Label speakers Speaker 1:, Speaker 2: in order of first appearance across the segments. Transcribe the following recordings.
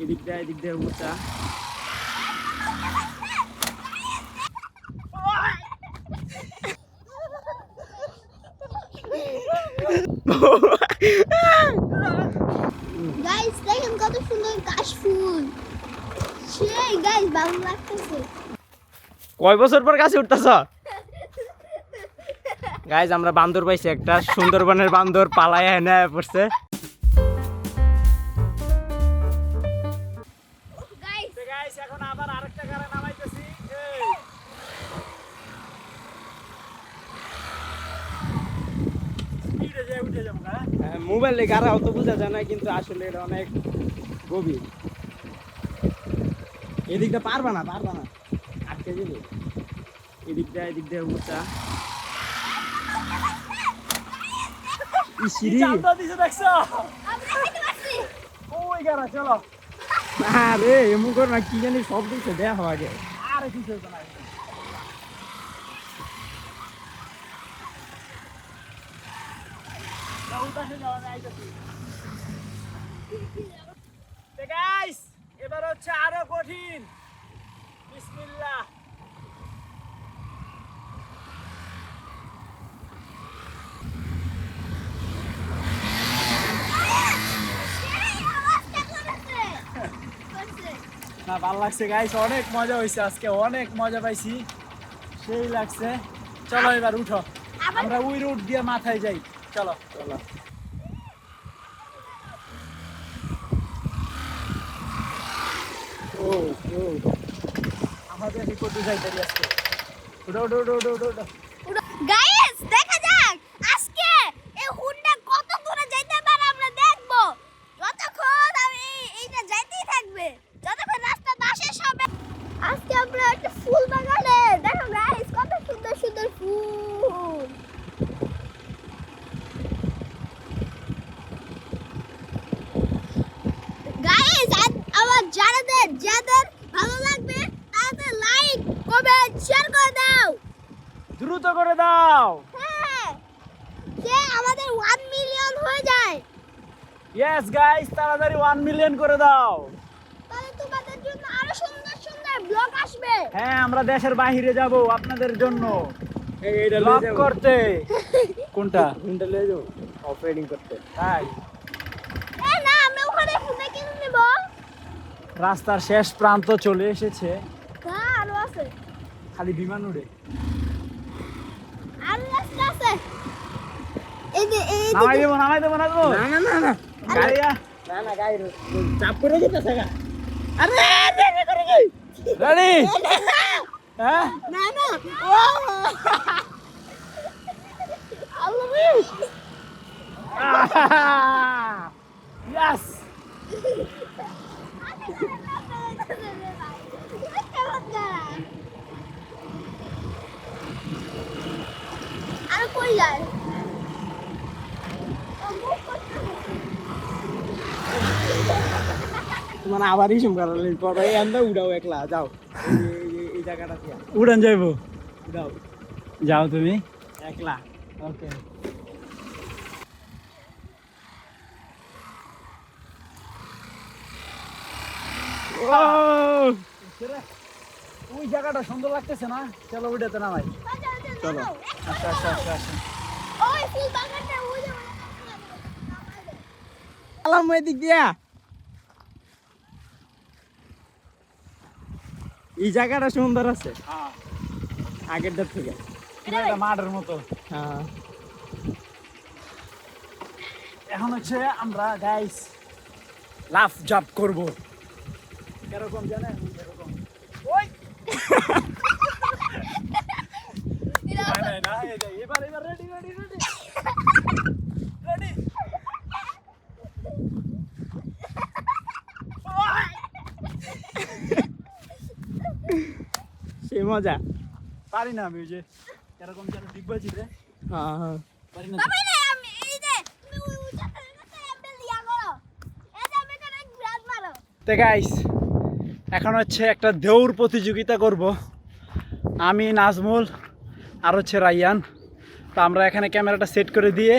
Speaker 1: এদিক দিয়ে উঁচা।
Speaker 2: গাইস দেখেন কত সুন্দর কাশফুল, সেই গাইস ভালো লাগতেছে।
Speaker 1: কয় বছর পর গাছে উঠতেছ? গাইস আমরা বান্দর পাইছি, একটা সুন্দরবনের বান্দর পালায় এনে পড়ছে। গাইস এখন আবার আরেকটা গাড়ি নামাইতেছি। মোবাইলে গাড়া অত বোঝা যায় না, কিন্তু আসলে এটা অনেক গভীর। এদিকটা পারবা না আটকে যাবে। এদিক দিয়ে উঁচা। আরে এমন কর না, কি জানি সব দিচ্ছে দেখো আগে। আরে কিছু না, এবার হচ্ছে আরো কঠিন। বিসমিল্লাহ। না ভালো লাগছে গাইস, অনেক মজা হয়েছে আজকে, অনেক মজা পাইছি, সেই লাগছে। চলো এবার উঠো, আমরা ওই রুট দিয়ে মাথায় যাই। চলো চলো। আমাদের রিপোর্টে যাই আজকে। উঠো উঠো উঠো উঠো উঠো।
Speaker 2: গাইস দেখা যাক আজকে এই হুন্ডা কত দূরে যাইতে পারে আমরা দেখব। যতক্ষণ আমি এইটা যাইতেই থাকবে, যতক্ষণ রাস্তা না শেষ হবে। আজকে আমরা একটা ফুল বাগানে, দেখো গাইস কত সুন্দর সুন্দর ফুল। গাইস আমার যাদের ভালো লাগবে তাদের লাইক কমেন্ট শেয়ার করে দাও,
Speaker 1: দ্রুত করে দাও।
Speaker 2: হ্যাঁ যে আমাদের 1 মিলিয়ন হয়ে যায়।
Speaker 1: ইয়েস গাইস, তাড়াতাড়ি 1 মিলিয়ন করে দাও,
Speaker 2: তাহলে তোমাদের জন্য আরো সুন্দর সুন্দর ব্লগ আসবে।
Speaker 1: হ্যাঁ আমরা দেশের বাইরে যাব আপনাদের জন্য ব্লগ করতে। কোনটা লয়ে যাও অপারেটিং করতে? তাই
Speaker 2: না আমরা ওখানে ফোনে কিনে নেব।
Speaker 1: রাস্তার শেষ প্রান্ত চলে এসেছে,
Speaker 2: হ্যাঁ আরো আছে,
Speaker 1: খালি বিমান উড়ে।
Speaker 2: আরো রাস্তা আছে। এই
Speaker 1: নামাই দেবো না তো? না গাড়ি না গাড়ি চাপ করে যেতেছে গা। আরে দেখে করে গই রেডি। হ্যাঁ
Speaker 2: না ও আল্লাহ
Speaker 1: ইয়েস।
Speaker 2: আর কই যায়?
Speaker 1: মানে আবারই শুনকালে পরে এন্দা উড়াও একলা যাও। এই জায়গাটা দিয়া উড়ান যাইবো, উড়াও যাও তুমি একলা। ওকে ওই জায়গাটা সুন্দর লাগতেছে না? চলো উঠাতে নামাই। চলো আচ্ছা আচ্ছা আচ্ছা আচ্ছা।
Speaker 2: ওই ফুল বাগানটা ওই যে
Speaker 1: আলাম এদিক দিয়া। এই জায়গাটা সুন্দর আছে আগের দিক থেকে, একটা মাঠের মতো। হ্যাঁ এখন হচ্ছে আমরা গাইস লাফ জাম্প করবো। কিরকম জানেন? এরকম ওই না এবার রেডি রেডি রেডি রেডি। সে মজা পারি না আমি, ওই যে এরকম যেন ডিগবাজি রে। হ্যাঁ হ্যাঁ পারি না।
Speaker 2: আমি এই যে তুমি ওই জায়গাটা এমএল দিয়া করো, এই যে আমি করে গ্রাজ মারো।
Speaker 1: তো গাইস এখন হচ্ছে একটা দৌড় প্রতিযোগিতা করব, আমি নাজমুল আর হচ্ছে রাইয়ান। তো আমরা এখানে ক্যামেরাটা সেট করে দিয়ে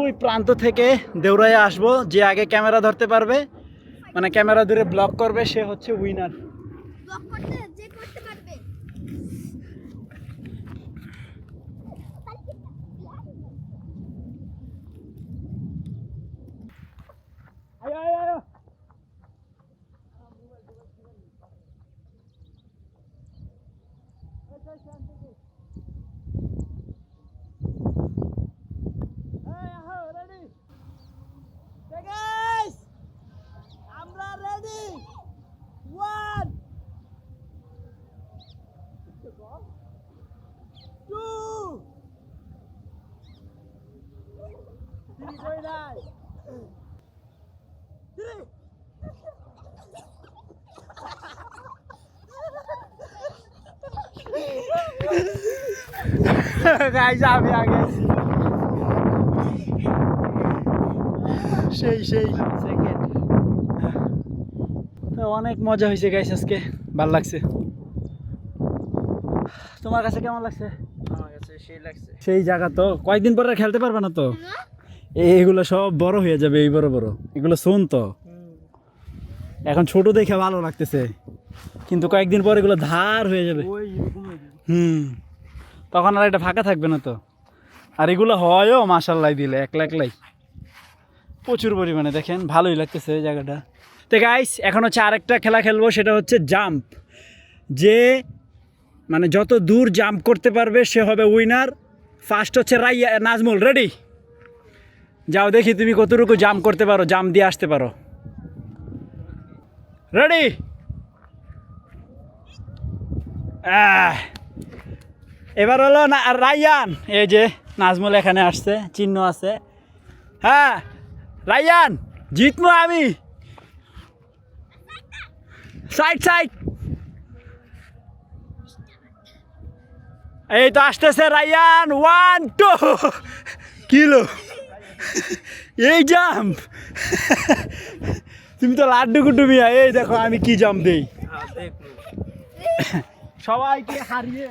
Speaker 1: ওই প্রান্ত থেকে দৌড়াইয়া আসবো, যে আগে ক্যামেরা ধরতে পারবে মানে ক্যামেরা ধরে ব্লক করবে সে হচ্ছে উইনার।
Speaker 2: ব্লক করতে যে করতে পারবে।
Speaker 1: আমরা রেডি 1 2 3 কই নাই 3 গাইস আমি আগে সেই সেকেন্ড। তো অনেক মজা হয়েছে গাইস, আজকে ভালো লাগছে। তোমার কাছে কেমন লাগছে?
Speaker 3: আমার কাছে সেই লাগছে।
Speaker 1: সেই জায়গা তো কয়েকদিন পরে আর খেলতে পারবে না তো, এইগুলো সব বড় হয়ে যাবে, এই বড় বড় এগুলো শোন তো এখন ছোট দেখে ভালো লাগতেছে, কিন্তু কয়েকদিন পর এগুলো ধার হয়ে যাবে। তখন আর এটা ফাঁকা থাকবে না তো। আর এগুলো হয়ও মাশাআল্লাহ দিলে একলা একলাই প্রচুর পরিমাণে, দেখেন ভালোই লাগতেছে এই জায়গাটা। তো গাইস এখন হচ্ছে আরেকটা খেলা খেলবো, সেটা হচ্ছে জাম্প। যে মানে যত দূর জাম্প করতে পারবে সে হবে উইনার। ফার্স্ট হচ্ছে নাজমুল, রেডি? যাও দেখি তুমি কতটুকু জাম্প করতে পারো, জাম্প দিয়ে আসতে পারো। রেডি? এবার হলো না রাইয়ান। এই যে নাজমুল এখানে আসছে, চিহ্ন আছে। হ্যাঁ রাইয়ান, জিতবো আমি। সাইড সাইড, এই তো আসতেছে রাইয়ান। 1 2 কিলো এই জাম্প। তুমি তো লাড্ডু গুড্ডু মিয়া, এই দেখো আমি কি জাম্প দেই, সবাইকে হারিয়ে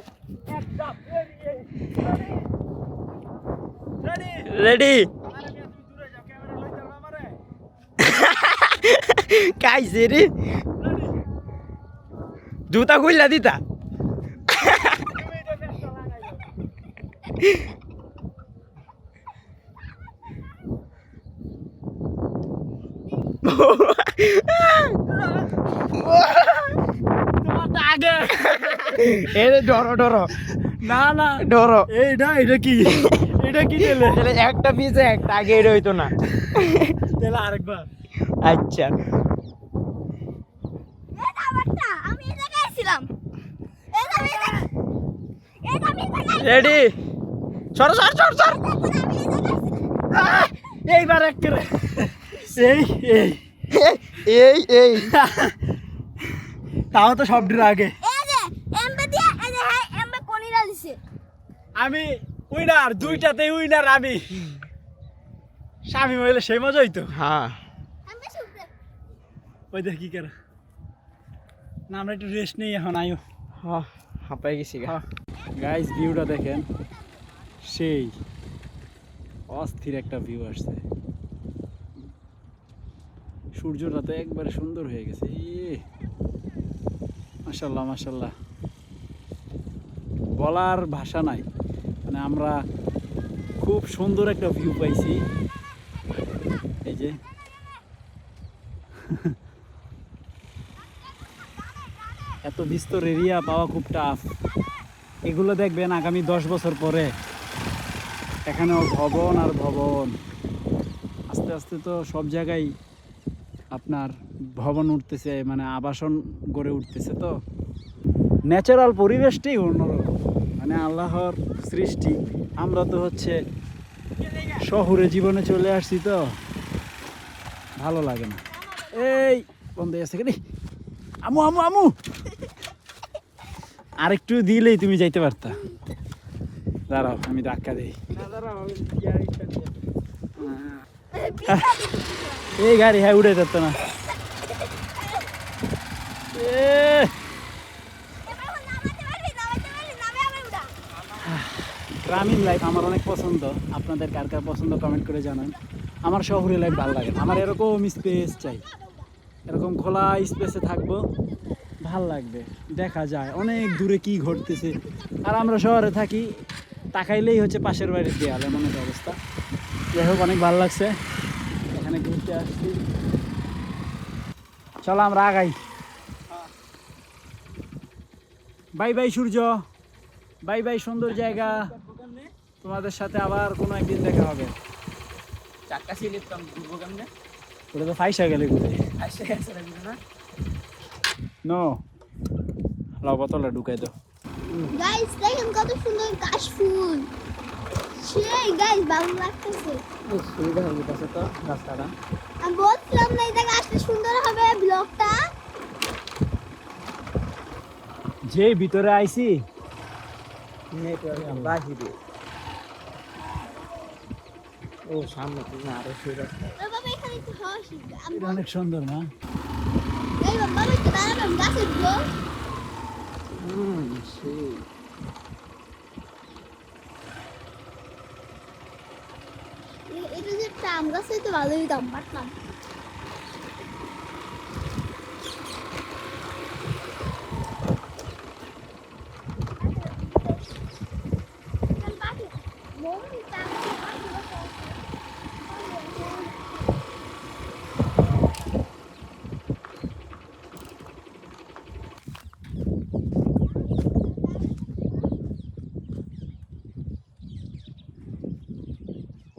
Speaker 3: রেডি? কাইছে রে, জুতা খুললা দিতা।
Speaker 1: আগে
Speaker 3: এরে ডরো ডরো,
Speaker 1: না না
Speaker 3: ডরো।
Speaker 1: এটা কি, এটা কি দিলে?
Speaker 3: তাহলে একটা পিছে একটা আগে এটা হইতো না।
Speaker 1: তাহলে আরেকবার।
Speaker 3: আচ্ছা
Speaker 2: এটা আমারটা, আমি এই জায়গায় ছিলাম। এটা আমি
Speaker 3: রেডি? সর সর সর সর।
Speaker 1: এইবার এক করে এই এই
Speaker 3: এই এই
Speaker 1: তাও তো সবটির আগে
Speaker 2: এই যে এমবে দিয়া এই যে হ্যাঁ এমবে কোনিরা দিছে।
Speaker 1: আমি উইনার, দুইটাতেই উইনার আমি। স্বামী হইলে সেই মজা হইতো।
Speaker 3: হ্যাঁ
Speaker 2: এমবে শুনতে
Speaker 1: ওই দেখ কি করে না, আমরা একটু রেস্ট নেই এখন। আয়ো
Speaker 3: হাঁপাই গেছি গা।
Speaker 1: গাইস ভিউটা দেখেন, সেই অস্থির একটা ভিউ আসছে। সূর্যটা তো একবারে সুন্দর হয়ে গেছে। মাশাল্লাহ মাশাল্লাহ, বলার ভাষা নাই। মানে আমরা খুব সুন্দর একটা ভিউ পাইছি। এই যে এত বিস্তর এরিয়া পাওয়া খুব টাফ। এগুলো দেখবেন আগামী 10 বছর পরে এখানেও ভবন আর ভবন। আস্তে আস্তে তো সব জায়গায় আপনার ভবন উঠতেছে, মানে আবাসন গড়ে উঠতেছে। তো ন্যাচারাল পরিবেশটাই অন্যরকম, মানে আল্লাহর সৃষ্টি। আমরা তো হচ্ছে শহুরে জীবনে চলে আসছি, তো ভালো লাগে না। এই বন্ধ আছে কেন? আমু আমু আমু, আরেকটু দিলেই তুমি যাইতে পারতা। দাঁড়াও আমি ধাক্কা দিই। এই গাড়ি হ্যাঁ উঠে যেত না। গ্রামীণ লাইফ আমার অনেক পছন্দ। আপনাদের কার কার পছন্দ কমেন্ট করে জানান। আমার শহরে লাইফ ভালো লাগে না, আমার এরকম স্পেস চাই। এরকম খোলা স্পেসে থাকবো, ভাল লাগবে, দেখা যায় অনেক দূরে কি ঘটতেছে। আর আমরা শহরে থাকি, তাকাইলেই হচ্ছে পাশের বাড়ির দেয়াল, এমন একটা অবস্থা। যাই হোক, অনেক ভালো লাগছে এখানে ঘুরতে আসছি। চলো আমরা আগাই। বাই বাই সূর্য, বাই বাই সুন্দর জায়গা। তোমাদের সাথে আবার কোনো একদিন দেখা হবে।
Speaker 3: চাক্কা সিলিপ কাম ঘুরবো কেমনে?
Speaker 1: ওটা তো ফাইসা গেলে ঘুরে।
Speaker 3: আসে গেছে না?
Speaker 1: নো, লাউ বোতলে ঢুকাই দাও।
Speaker 2: গাইস দেখেন কত সুন্দর কাশফুল, সেই গাইস ভালো লাগতেছে।
Speaker 3: সুবিধা হয়ে গেছে তো রাস্তাটা।
Speaker 2: আমি বলছিলাম না এই জায়গা আসলে সুন্দর হবে ব্লগটা।
Speaker 1: যে ভিতরে আইছি
Speaker 3: নেটওয়ার্ক বাহিরে। ও সামনে তুমি আরো সেই রাস্তা।
Speaker 2: বাবা এখানে একটু হাওয়া শিখবে। আমি
Speaker 1: এটা অনেক সুন্দর না?
Speaker 2: এই বাবা একটু দাঁড়াবেন গাছে উঠবো।
Speaker 3: সেই
Speaker 2: এটা যে একটা আম গাছ হইতো ভালোই দাম পারতাম।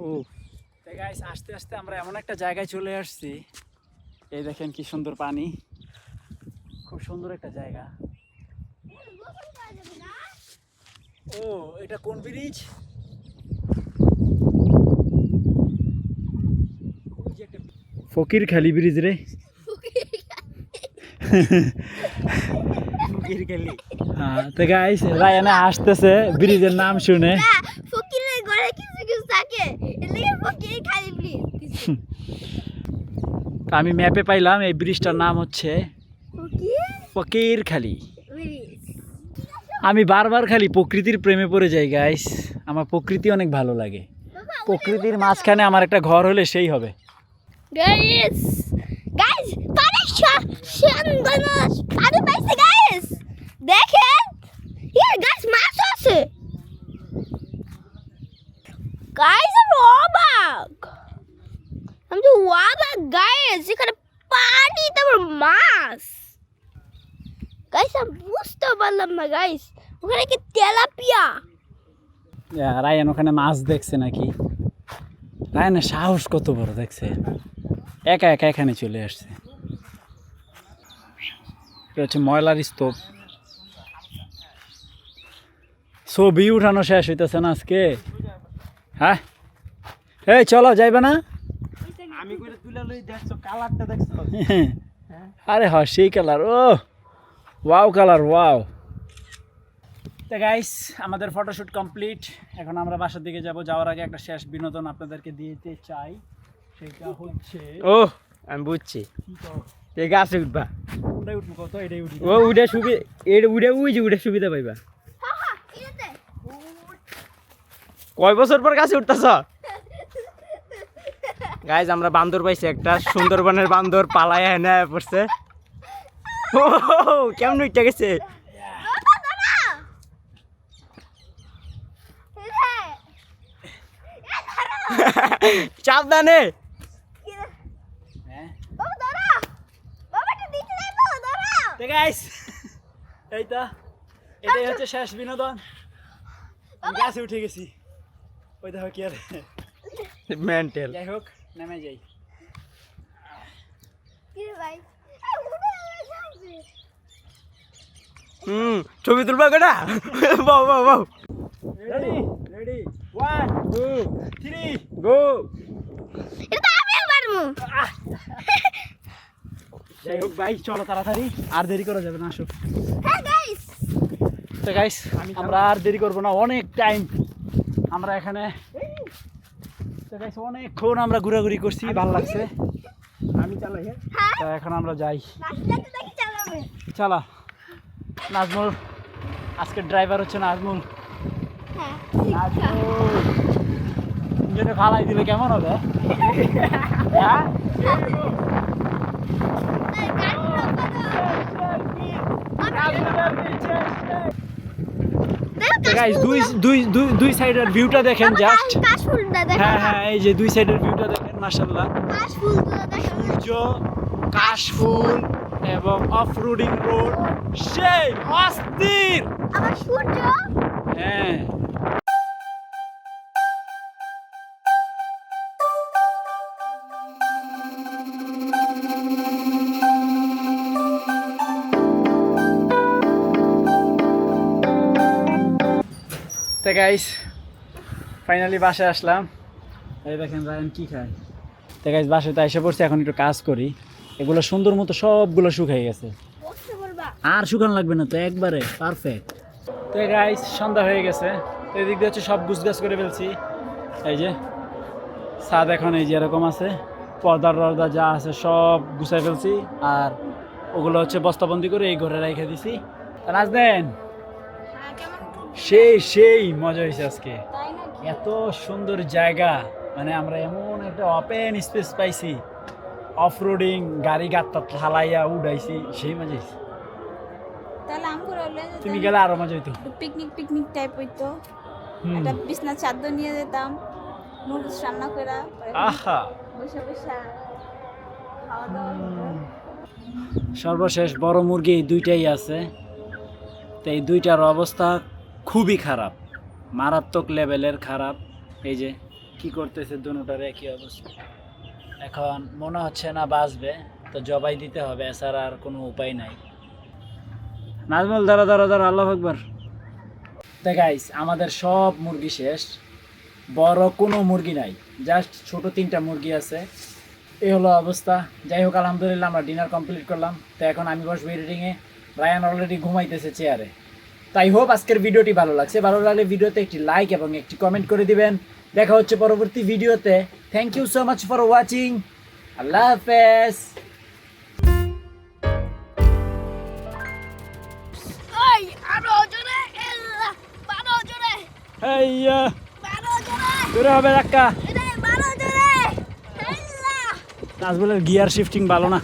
Speaker 1: ও গাইস, আস্তে আস্তে আমরা এমন একটা জায়গায় চলে আসছি। এই দেখেন কি সুন্দর পানি, খুব সুন্দর একটা জায়গা। ও, এটা কোন ব্রিজ? ফকির খালি ব্রিজ রে।
Speaker 3: ফকির গেলি।
Speaker 1: হ্যাঁ, তো গাইস রায়ানা আসতেছে ব্রিজের নাম শুনে।
Speaker 2: ফকিরের ঘরে কিছু কিছু থাকে, এর লাগে ফকির খালি ব্রিজ।
Speaker 1: তো আমি ম্যাপে পাইলাম এই ব্রিজটার নাম হচ্ছে
Speaker 2: ফকির
Speaker 1: ফকির খালি।
Speaker 2: ব্রিজ।
Speaker 1: আমি বারবার খালি প্রকৃতির প্রেমে পড়ে যাই গাইস। আমার প্রকৃতি অনেক ভালো লাগে। প্রকৃতির মাঝখানে আমার একটা ঘর হলে সেই হবে।
Speaker 2: গাইস গাইস পানি সুন্দর পানি পাইছে গাইস, দেখেন ইয়ে গাইস মাছ আছে গাইস। আমি তো অবাক গাইস, এখানে পানি তারপর মাছ। গাইস আমি বুঝতে পারলাম না গাইস, ওখানে কি তেলাপিয়া?
Speaker 1: রায়ান ওখানে মাছ দেখছে নাকি? রায়ানের সাহস কত বড় দেখছে, একা একা এখানে চলে আসছে। এটা হচ্ছে ময়লার স্তূপ। ছবি উঠানো শেষ হইতেছে না আজকে। হ্যাঁ, এই চলো, যাইবে না?
Speaker 3: আমি করে তুলে লই, দেখছো কালারটা দেখছো?
Speaker 1: আরে হ, সেই কালার। ও ওয়াও কালার, ওয়াও। তো গাইস, আমাদের ফটোশ্যুট কমপ্লিট। এখন আমরা বাসার দিকে যাব। যাওয়ার আগে একটা শেষ বিনোদন আপনাদেরকে দিতে চাই, সেটা হচ্ছে
Speaker 3: ও আমি বুঝছি,
Speaker 1: কি তো
Speaker 3: এই গাছে উঠবা।
Speaker 1: কোনটাই উঠবো, কত এটাই উঠি।
Speaker 3: ও উঠে সুবিধা, উঠে সুবিধা পাইবা।
Speaker 2: হ্যাঁ এটাতে
Speaker 3: কয় বছর পর গাছে উঠতেছ? গাইজ আমরা বান্দর পাইছি একটা, সুন্দরবনের বান্দর পালায় এনে পড়ছে। ও কেমন উঠে গেছে? সাবধানে।
Speaker 1: হ্যাঁ
Speaker 2: বাবা দাঁড়া, বাবা এটা দিতে যাইবো, দাঁড়া।
Speaker 1: তো গাইস, এই তো এটাই হচ্ছে শেষ বিনোদন। আমি গাছে উঠে গেছি, ওই দেখো কি আর।
Speaker 3: মেন্টাল।
Speaker 1: যাই হোক, নেমে যাই।
Speaker 2: কি রে ভাই, এই উড়ে যাচ্ছে।
Speaker 3: ছবি তুলবা কেডা? বাও বাও বাও।
Speaker 1: রেডি রেডি, 1 2 3
Speaker 3: গো।
Speaker 2: এটা তো আমিও পারবো।
Speaker 1: যাই হোক ভাই, চলো তাড়াতাড়ি, আর দেরি করা যাবে না, আসো।
Speaker 2: হ্যাঁ গাইস,
Speaker 1: তো গাইস আমরা আর দেরি করবো না, অনেক টাইম আমরা এখানে। তো গাইস অনেকক্ষণ আমরা ঘোরাঘুরি করছি, ভালো লাগছে।
Speaker 3: আমি চালাই।
Speaker 2: হ্যাঁ
Speaker 1: তো এখন আমরা যাই।
Speaker 2: রাস্তাতে দেখি চালাবে।
Speaker 1: চালা নাজমুল, আজকের ড্রাইভার হচ্ছে নাজমুল।
Speaker 2: হ্যাঁ
Speaker 1: নাজমুল ইঞ্জিনে ফালাই দিলে কেমন হবে? হ্যাঁ
Speaker 2: এই গাড়িটা
Speaker 1: গাইস দুই সাইডের ভিউটা দেখেন জাস্ট।
Speaker 2: কাশফুলটা দেখেন।
Speaker 1: হ্যাঁ হ্যাঁ, এই যে দুই সাইডের ভিউটা দেখেন, মাশাআল্লাহ।
Speaker 2: কাশফুলগুলো দেখেন।
Speaker 1: সূর্য, কাশফুল এবং অফ রোডিং রোড, সেই অস্থির।
Speaker 2: আবার সূর্য।
Speaker 1: হ্যাঁ, তো গাইস ফাইনালি বাসায় আসলাম। এই দেখেন রায়ান কি খায়। তো গাইস বাসায় তো এসে পড়ছে, এখন একটু কাজ করি। এগুলো সুন্দর মতো সবগুলো শুকাই গেছে,
Speaker 2: বসতে বলবা।
Speaker 1: আর শুকান লাগবে না তো, একবারে পারফেক্ট। তো গাইস সন্ধ্যা হয়ে গেছে, তো এদিক দিয়ে হচ্ছে সব গুছগাছ করে ফেলছি। এই যে ছাদ এখন এই যে এরকম আছে, পর্দার রর্দা যা আছে সব গুছাই ফেলছি, আর ওগুলো হচ্ছে বস্তাবন্দি করে এই ঘরে রেখে দিছি। নাজদেন
Speaker 2: হ্যাঁ, কেমন
Speaker 1: সেই মজা হয়েছে আজকে।
Speaker 2: তাই নাকি?
Speaker 1: এত সুন্দর জায়গা, মানে আমরা এমন একটা ওপেন স্পেস পাইছি, অফ রোডিং গাড়ি গাত্তা থালাইয়া উড়াইছি, সেই মজা হয়েছে।
Speaker 4: তাহলে আম করে হলে
Speaker 1: তুমি গেলে আরো মজা হইতো।
Speaker 4: পিকনিক টাইপ হইতো।
Speaker 1: হুম।
Speaker 4: একটা বিছনা চাদর নিয়ে যেতাম, নুডলস রান্না করে
Speaker 1: আহা,
Speaker 4: বসে বসে খাওয়া দাওয়া হতো।
Speaker 1: সর্বশেষ বড় মুরগি এই দুইটাই আছে, তো এই দুইটার অবস্থা খুবই খারাপ, মারাত্মক লেভেলের খারাপ। এই যে কি করতেছে দুটোটার একই অবস্থা। এখন মনে হচ্ছে না বাঁচবে, তো জবাই দিতে হবে, এছাড়া আর কোনো উপায় নাই। নাজমুল দাঁড়া আল্লাহু আকবার। তো গাইস আমাদের সব মুরগি শেষ, বড় কোনো মুরগি নাই, জাস্ট ছোট 3টা মুরগি আছে। এই হলো অবস্থা। যাই হোক আলহামদুলিল্লাহ আমরা ডিনার কমপ্লিট করলাম। তো এখন আমি বসবো এডিটিংয়ে, রায়ান অলরেডি ঘুমাইতেছে চেয়ারে। তাই হোপ আজকের ভিডিওটি ভালো লাগছে, ভালো লাগলে ভিডিওতে একটি লাইক এবং একটি কমেন্ট করে দিবেন। দেখা হচ্ছে পরবর্তী ভিডিওতে। Thank you so much for watching. আল্লাহ হাফেজ।
Speaker 2: ওই আরো জোরে, বারো জোরে,
Speaker 1: হেইয়া
Speaker 2: বারো জোরে,
Speaker 1: দূরে হবে ধাক্কা।
Speaker 2: বারো জোরে।
Speaker 1: নাজমুলের গিয়ার শিফটিং ভালো না।